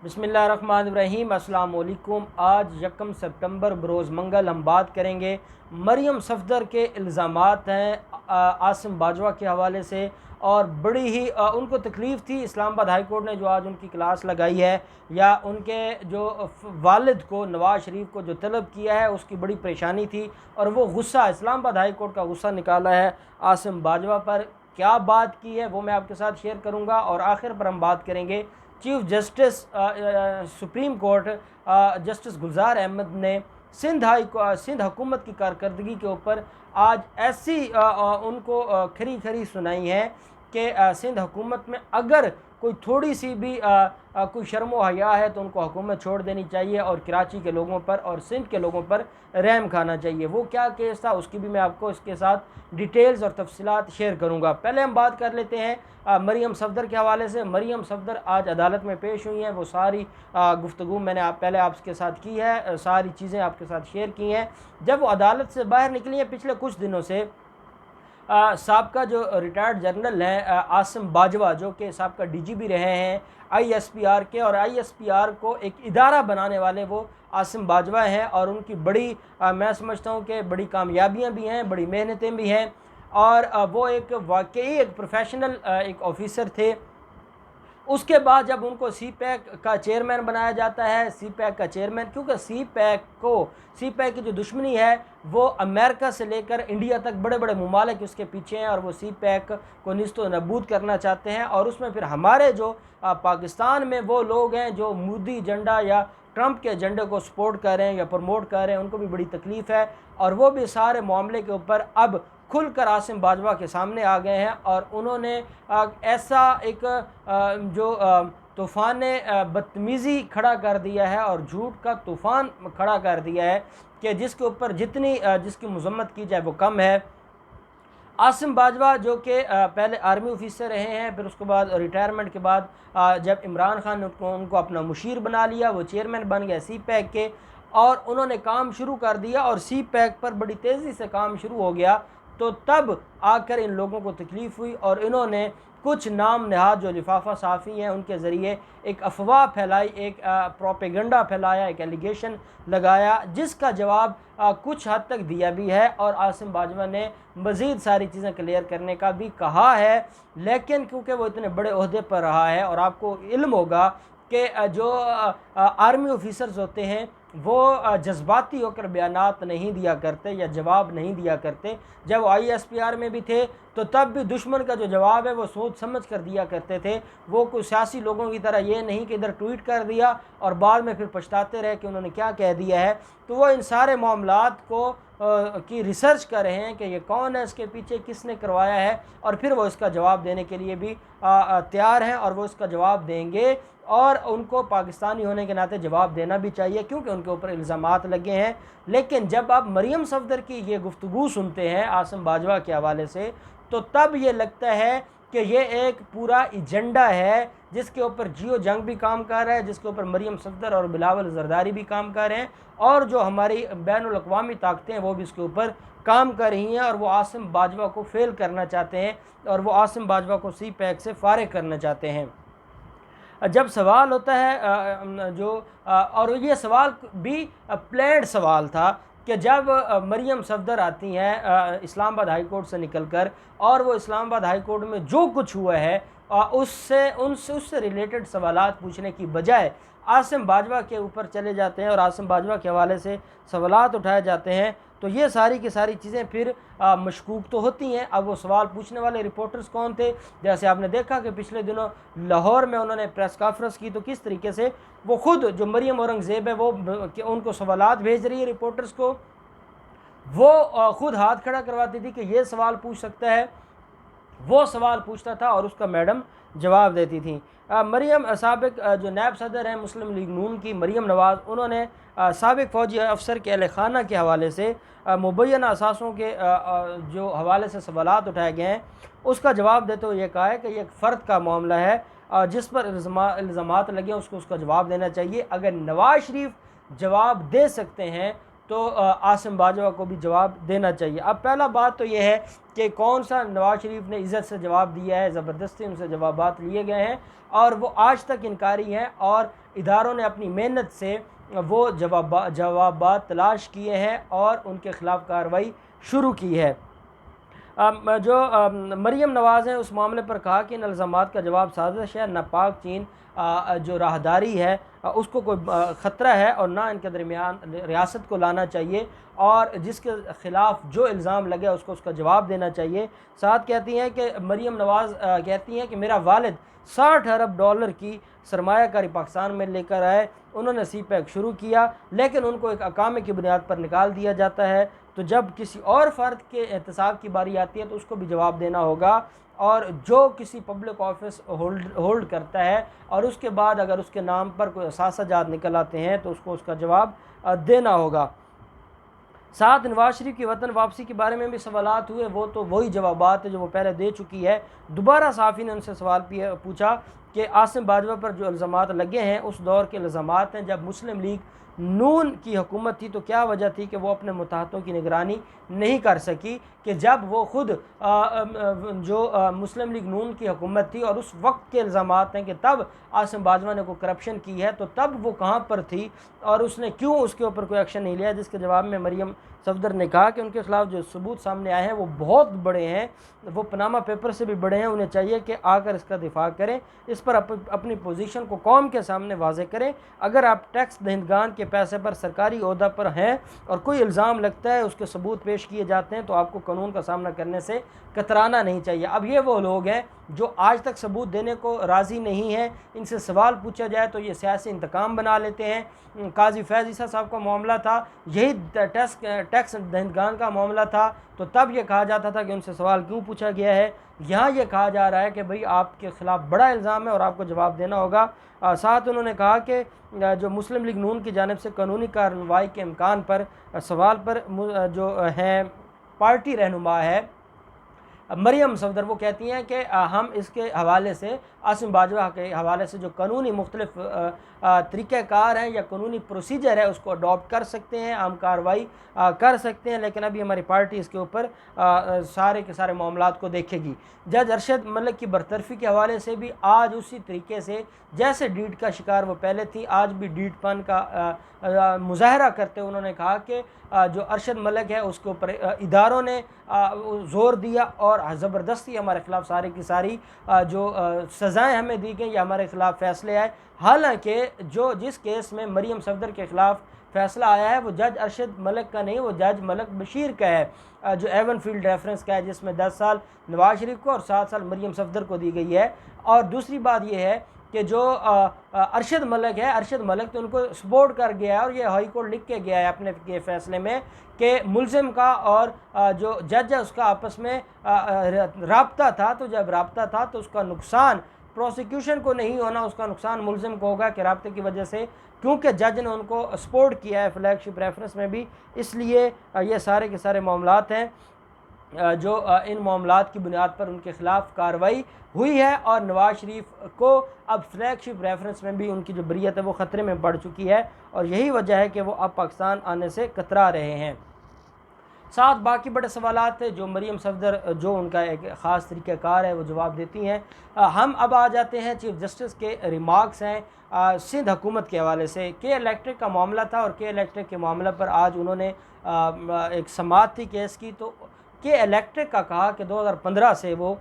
बिस्मिल्लाहिर्रहमानिर्रहीम। अस्सलाम वालेकुम। आज 1 सितंबर बरोज़ मंगल हम बात करेंगे मरियम सफ़दर के इल्ज़ामात हैं आसिम बाजवा के हवाले से, और बड़ी ही उनको तकलीफ़ थी। इस्लामाबाद हाई कोर्ट ने जो आज उनकी क्लास लगाई है, या उनके जो वालिद को नवाज़ शरीफ को जो तलब किया है, उसकी बड़ी परेशानी थी। और वो गुस्सा इस्लामाबाद हाई कोर्ट का गुस्सा निकाला है आसिम बाजवा पर। क्या बात की है वो मैं आपके साथ शेयर करूँगा, और आखिर पर हम बात करेंगे Chief Justice Supreme Court Justice Gulzar Ahmed ने सिंध हुकूमत की कारकर्दगी के ऊपर आज ऐसी उनको खरी खरी सुनाई है कि सिंध हुकूमत में अगर कोई थोड़ी सी भी कोई शर्म व हया है तो उनको हुकूमत छोड़ देनी चाहिए, और कराची के लोगों पर और सिंध के लोगों पर रहम खाना चाहिए। वो क्या केस था उसकी भी मैं आपको इसके साथ डिटेल्स और तफसीलात शेयर करूँगा। पहले हम बात कर लेते हैं मरियम सफ़दर के हवाले से। मरियम सफ़दर आज अदालत में पेश हुई हैं। वो सारी गुफ्तगू मैंने पहले आपके साथ की है, सारी चीज़ें आपके साथ शेयर की हैं। जब वो अदालत से बाहर निकली हैं पिछले कुछ दिनों से, साबका जो रिटायर्ड जनरल हैं आसिम बाजवा, जो कि साबका डीजीपी रहे हैं आईएसपीआर के, और आईएसपीआर को एक इदारा बनाने वाले वो आसिम बाजवा हैं। और उनकी बड़ी मैं समझता हूँ कि बड़ी कामयाबियाँ भी हैं, बड़ी मेहनतें भी हैं, और वो एक वाकई एक प्रोफेशनल एक ऑफिसर थे। उसके बाद जब उनको सी पैक का चेयरमैन बनाया जाता है, सी पैक का चेयरमैन, क्योंकि सी पैक की जो दुश्मनी है वो अमेरिका से लेकर इंडिया तक बड़े बड़े ममालिक उसके पीछे हैं, और वो सी पैक को निस्तो नबूद करना चाहते हैं। और उसमें फिर हमारे जो पाकिस्तान में वो लोग हैं जो मोदी एजेंडा या ट्रंप के एजेंडे को सपोर्ट कर रहे हैं या प्रमोट कर रहे हैं, उनको भी बड़ी तकलीफ़ है। और वो भी सारे मामले के ऊपर अब खुलकर आसिम बाजवा के सामने आ गए हैं, और उन्होंने ऐसा एक जो तूफ़ान बदतमीज़ी खड़ा कर दिया है और झूठ का तूफ़ान खड़ा कर दिया है कि जिसके ऊपर जिसकी मज़म्मत की जाए वो कम है। आसिम बाजवा जो कि पहले आर्मी ऑफिसर रहे हैं, फिर उसके बाद रिटायरमेंट के बाद जब इमरान खान ने उनको अपना मुशीर बना लिया, वो चेयरमैन बन गए सी पैक के, और उन्होंने काम शुरू कर दिया, और सी पैक पर बड़ी तेज़ी से काम शुरू हो गया। तो तब आकर इन लोगों को तकलीफ़ हुई, और इन्होंने कुछ नाम नहाद जो लिफाफा साफ़ी हैं उनके ज़रिए एक अफवाह फैलाई, एक प्रोपेगेंडा फैलाया, एक एलिगेशन लगाया, जिसका जवाब कुछ हद तक दिया भी है। और आसिम बाजवा ने मज़ीद सारी चीज़ें क्लियर करने का भी कहा है, लेकिन क्योंकि वो इतने बड़े ओहदे पर रहा है, और आपको इल्म होगा कि जो आर्मी ऑफिसर्स होते हैं वो जज्बाती होकर बयानात नहीं दिया करते या जवाब नहीं दिया करते। जब आईएसपीआर में भी थे तो तब भी दुश्मन का जो जवाब है वो सोच समझ कर दिया करते थे। वो कोई सियासी लोगों की तरह ये नहीं कि इधर ट्वीट कर दिया और बाद में फिर पछताते रहे कि उन्होंने क्या कह दिया है। तो वो इन सारे मामलात को की रिसर्च कर रहे हैं कि ये कौन है, इसके पीछे किसने करवाया है, और फिर वो इसका जवाब देने के लिए भी तैयार हैं, और वो इसका जवाब देंगे। और उनको पाकिस्तानी होने के नाते जवाब देना भी चाहिए क्योंकि उनके ऊपर इल्ज़ामात लगे हैं। लेकिन जब आप मरियम सफ़दर की ये गुफ्तगू सुनते हैं आसिम बाजवा के हवाले से, तो तब ये लगता है कि ये एक पूरा एजेंडा है जिसके ऊपर जियो जंग भी काम कर रहा है, जिसके ऊपर मरियम सफ़दर और बिलावल ज़रदारी भी काम कर रहे हैं, और जो हमारी बैनुल अक़वामी ताकतें हैं वो भी इसके ऊपर काम कर रही हैं। और वो आसिम बाजवा को फेल करना चाहते हैं, और वो आसिम बाजवा को सी पैक से फारिग करना चाहते हैं। जब सवाल होता है और ये सवाल भी प्लेड सवाल था कि जब मरियम सफ़दर आती हैं इस्लामाबाद हाई कोर्ट से निकलकर, और वो इस्लामाबाद हाई कोर्ट में जो कुछ हुआ है उससे रिलेटेड सवालात पूछने की बजाय आसिम बाजवा के ऊपर चले जाते हैं और आसिम बाजवा के हवाले से सवालात उठाए जाते हैं, तो ये सारी की सारी चीज़ें फिर मशकूक तो होती हैं। अब वो सवाल पूछने वाले रिपोर्टर्स कौन थे? जैसे आपने देखा कि पिछले दिनों लाहौर में उन्होंने प्रेस कॉन्फ्रेंस की, तो किस तरीके से वो खुद जो मरियम औरंगज़ेब है वो उनको सवालात भेज रही है रिपोर्टर्स को, वो खुद हाथ खड़ा करवाती थी कि ये सवाल पूछ सकता है, वो सवाल पूछता था और उसका मैडम जवाब देती थी। मरियम साबिक जो नायब सदर हैं मुस्लिम लीग नून की, मरियम नवाज़, उन्होंने साबिक फ़ौजी अफसर के अहल खाना के हवाले से मुबैना असासों के जो हवाले से सवालात उठाए गए हैं उसका जवाब देते हुए ये कहा है कि ये एक फ़र्द का मामला है जिस पर इल्ज़ामात लगे उसको उसका जवाब देना चाहिए। अगर नवाज़ शरीफ जवाब दे सकते हैं तो आसिम बाजवा को भी जवाब देना चाहिए। अब पहला बात तो ये है कि कौन सा नवाज शरीफ ने इज़्ज़त से जवाब दिया है, ज़बरदस्ती उनसे जवाबात लिए गए हैं और वो आज तक इनकारी हैं और इदारों ने अपनी मेहनत से वो जवाबात तलाश किए हैं और उनके ख़िलाफ़ कार्रवाई शुरू की है। जो मरीम नवाज़ हैं उस मामले पर कहा कि इन इल्ज़ामात का जवाब साजिश है, नापाक चीन जो राहदारी है उसको कोई ख़तरा है और ना इनके दरमियान रियासत को लाना चाहिए और जिसके ख़िलाफ़ जो इल्ज़ाम लगे उसको उसका जवाब देना चाहिए। साथ कहती हैं कि मरीम नवाज़ कहती हैं कि मेरा वालिद 60 अरब डॉलर की सरमायाकारी पाकिस्तान में लेकर आए, उन्होंने सी पैक शुरू किया लेकिन उनको एक अकामे की बुनियाद पर निकाल दिया जाता है। तो जब किसी और फ़र्द के एहतसाब की बारी आती है तो उसको भी जवाब देना होगा और जो किसी पब्लिक ऑफिस होल्ड करता है और उसके बाद अगर उसके नाम पर कोई असासाजात निकल आते हैं तो उसको उसका जवाब देना होगा। साथ नवाज शरीफ की वतन वापसी के बारे में भी सवालात हुए, वो तो वही जवाबात है जो वो पहले दे चुकी है। दोबारा सहाफ़ी ने उनसे सवाल पूछा कि आसिम बाजवा पर जो इल्ज़ामात लगे हैं उस दौर के इल्ज़ामात हैं जब मुस्लिम लीग नून की हुकूमत थी, तो क्या वजह थी कि वो अपने मुताहतों की निगरानी नहीं कर सकी, कि जब वो ख़ुद मुस्लिम लीग नून की हुकूमत थी और उस वक्त के इल्ज़ामात हैं कि तब आसिम बाजवा ने कोई करप्शन की है, तो तब वो कहाँ पर थी और उसने क्यों उसके ऊपर कोई एक्शन नहीं लिया। जिसके जवाब में मरीम सफदर ने कहा कि उनके ख़िलाफ़ जो सबूत सामने आए हैं वो बहुत बड़े हैं, वो पनामा पेपर से भी बड़े हैं, उन्हें चाहिए कि आकर इसका दिफा करें, इस पर अपनी पोजीशन को कौम के सामने वाज़े करें। अगर आप टैक्स दहिंदगान के पैसे पर सरकारी ओहदा पर हैं और कोई इल्ज़ाम लगता है, उसके सबूत पेश किए जाते हैं, तो आपको कानून का सामना करने से कतराना नहीं चाहिए। अब ये वो लोग हैं जो आज तक सबूत देने को राज़ी नहीं हैं, इनसे सवाल पूछा जाए तो ये सियासी इंतकाम बना लेते हैं। काजी फैज़ ईसा साहब का मामला था, यही टैक्स दहिंदगान का मामला था, तो तब ये कहा जाता था कि उनसे सवाल क्यों पूछा गया है। यहाँ ये कहा जा रहा है कि भाई आपके ख़िलाफ़ बड़ा इल्ज़ाम है और आपको जवाब देना होगा। साथ उन्होंने कहा कि जो मुस्लिम लीग नून की जानिब से कानूनी कार्रवाई के इम्कान पर सवाल पर जो हैं पार्टी रहनुमा है मरीम सफदर, वो कहती हैं कि हम इसके हवाले से आसिम बाजवा के हवाले से जो कानूनी मुख्तलिफ तरीक़ाकार हैं या कानूनी प्रोसीजर है उसको अडॉप्ट कर सकते हैं, आम कार्रवाई कर सकते हैं, लेकिन अभी हमारी पार्टी इसके ऊपर सारे के सारे मामलात को देखेगी। जज अरशद मलिक की बरतरफ़ी के हवाले से भी आज उसी तरीके से जैसे डीड का शिकार वो पहले थी, आज भी डीडपन का मुजाहरा करते उन्होंने कहा कि जो अरशद मलिक है उसके ऊपर इदारों ने ज़ोर दिया और ज़बरदस्ती हमारे ख़िलाफ़ सारी की सारी जो सज़ाएँ हमें दी गई या हमारे ख़िलाफ़ फ़ैसले आए। हालांकि जिस केस में मरीम सफदर के ख़िलाफ़ फ़ैसला आया है वो जज अरशद मलिक का नहीं, वो जज मलिक बशीर का है जो एवन फील्ड रेफरेंस का है, जिसमें 10 साल नवाज शरीफ को और 7 साल मरीम सफदर को दी गई है। और दूसरी बात यह है कि जो अरशद मलिक है, अरशद मलिक तो उनको सपोर्ट कर गया है और ये हाई कोर्ट लिख के गया है अपने के फ़ैसले में कि मुलजिम का और जो जज है उसका आपस में राब्ता था, तो जब राब्ता था तो उसका नुकसान प्रोसिक्यूशन को नहीं होना, उसका नुकसान मुलजिम को होगा कि राब्ते की वजह से, क्योंकि जज ने उनको सपोर्ट किया है फ्लैगशिप रेफरेंस में भी, इसलिए ये सारे के सारे मामलात हैं जो इन मामलात की बुनियाद पर उनके ख़िलाफ़ कार्रवाई हुई है और नवाज शरीफ को अब फ्लैगशिप रेफरेंस में भी उनकी जो बरियत है वो ख़तरे में पड़ चुकी है और यही वजह है कि वो अब पाकिस्तान आने से कतरा रहे हैं। साथ बाकी बड़े सवालात हैं जो मरीम सफदर जो उनका एक ख़ास तरीक़ाकार है वो जवाब देती हैं। हम अब आ जाते हैं चीफ़ जस्टिस के रिमार्क्स हैं सिंध हुकूमत के हवाले से। के इलेक्ट्रिक का मामला था और के इलेक्ट्रिक के मामले पर आज उन्होंने एक समाअत थी केस की, तो के इलेक्ट्रिक का कहा कि 2015 से वो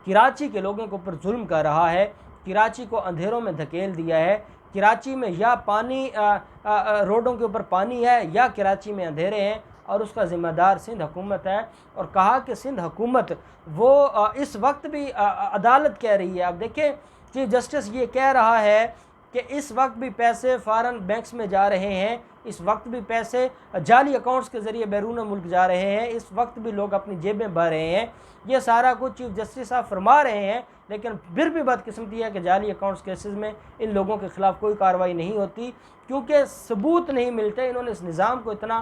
कराची के लोगों के ऊपर जुल्म कर रहा है, कराची को अंधेरों में धकेल दिया है, कराची में या पानी रोडों के ऊपर पानी है या कराची में अंधेरे हैं और उसका ज़िम्मेदार सिंध हुकूमत है। और कहा कि सिंध हुकूमत वो इस वक्त भी अदालत कह रही है। अब देखिए चीफ जस्टिस ये कह रहा है कि इस वक्त भी पैसे फ़ॉरेन बैंक्स में जा रहे हैं, इस वक्त भी पैसे जाली अकाउंट्स के ज़रिए बैरून मुल्क जा रहे हैं, इस वक्त भी लोग अपनी जेबें भर रहे हैं। ये सारा कुछ चीफ जस्टिस साहब फरमा रहे हैं, लेकिन फिर भी बदकिस्मती है कि जाली अकाउंट्स केसेस में इन लोगों के ख़िलाफ़ कोई कार्रवाई नहीं होती क्योंकि सबूत नहीं मिलते। इन्होंने इस निज़ाम को इतना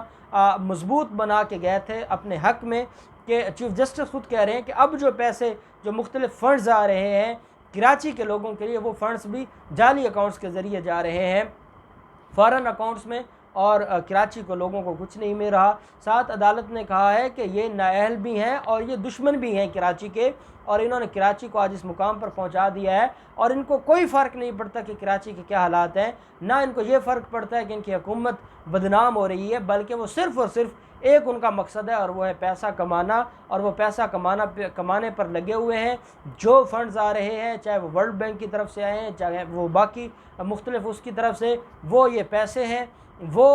मजबूत बना के गए थे अपने हक़ में कि चीफ जस्टिस खुद कह रहे हैं कि अब जो पैसे जो मुख्तलिफ फ़ंड्स आ रहे हैं कराची के लोगों के लिए, वो फ़ंड्स भी जाली अकाउंट्स के ज़रिए जा रहे हैं, फ़ॉरेन अकाउंट्स में और कराची को लोगों को कुछ नहीं मिल रहा। साथ अदालत ने कहा है कि ये नाअहल भी हैं और ये दुश्मन भी हैं कराची के, और इन्होंने कराची को आज इस मुकाम पर पहुंचा दिया है और इनको कोई फ़र्क नहीं पड़ता कि कराची के क्या हालात हैं, ना इनको ये फ़र्क पड़ता है कि इनकी हुकूमत बदनाम हो रही है, बल्कि वो सिर्फ़ और सिर्फ एक उनका मकसद है और वो है पैसा कमाना, और वो पैसा कमाने पर लगे हुए हैं। जो फंड्स आ रहे हैं, चाहे वो वर्ल्ड बैंक की तरफ से आए हैं, चाहे वो बाकी मुख्तलिफ उसकी तरफ से, वो ये पैसे हैं वो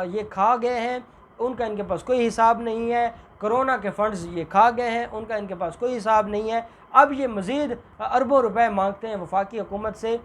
ये खा गए हैं, उनका इनके पास कोई हिसाब नहीं है। कोरोना के फंड्स ये खा गए हैं, उनका इनके पास कोई हिसाब नहीं है। अब ये मज़ीद अरबों रुपए मांगते हैं वफाकी हुकूमत से।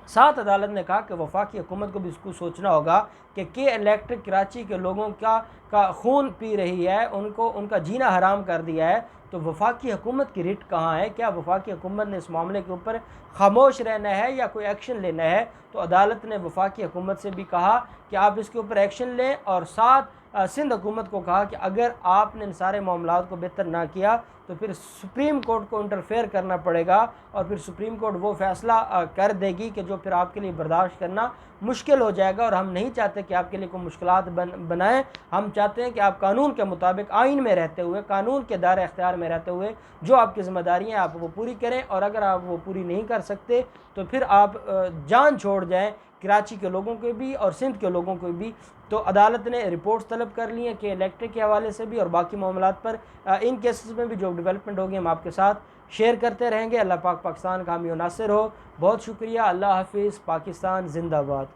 साथ अदालत ने कहा कि वफाकी हुकूमत को भी इसको सोचना होगा कि इलेक्ट्रिक कराची के लोगों का खून पी रही है, उनको उनका जीना हराम कर दिया है, तो वफाकी हुकूमत की रिट कहाँ है? क्या वफाकी हुकूमत ने इस मामले के ऊपर खामोश रहना है या कोई एक्शन लेना है? तो अदालत ने वफाकी हुकूमत से भी कहा कि आप इसके ऊपर एक्शन लें, और साथ सिंध हुकूमत को कहा कि अगर आपने इन सारे मामलात को बेहतर ना किया तो फिर सुप्रीम कोर्ट को इंटरफेयर करना पड़ेगा, और फिर सुप्रीम कोर्ट वो फ़ैसला कर देगी कि जो फिर आपके लिए बर्दाश्त करना मुश्किल हो जाएगा। और हम नहीं चाहते कि आपके लिए कोई मुश्किलात बनाएं। हम चाहते हैं कि आप कानून के मुताबिक, आइन में रहते हुए, कानून के दायरे इख्तियार में रहते हुए जो आपकी ज़िम्मेदारी हैं आप वो पूरी करें, और अगर आप वो पूरी नहीं कर सकते तो फिर आप जान छोड़ जाएँ कराची के लोगों के भी और सिंध के लोगों को भी। तो अदालत ने रिपोर्ट्स तलब कर ली हैं कि इलेक्ट्रिक के हवाले से भी और बाकी मामलात पर इन केसेस में भी जो डेवलपमेंट होगी हम आपके साथ शेयर करते रहेंगे। अल्लाह पाक पाकिस्तान का हामी नासिर हो। बहुत शुक्रिया। अल्लाह हाफिज़। पाकिस्तान जिंदाबाद।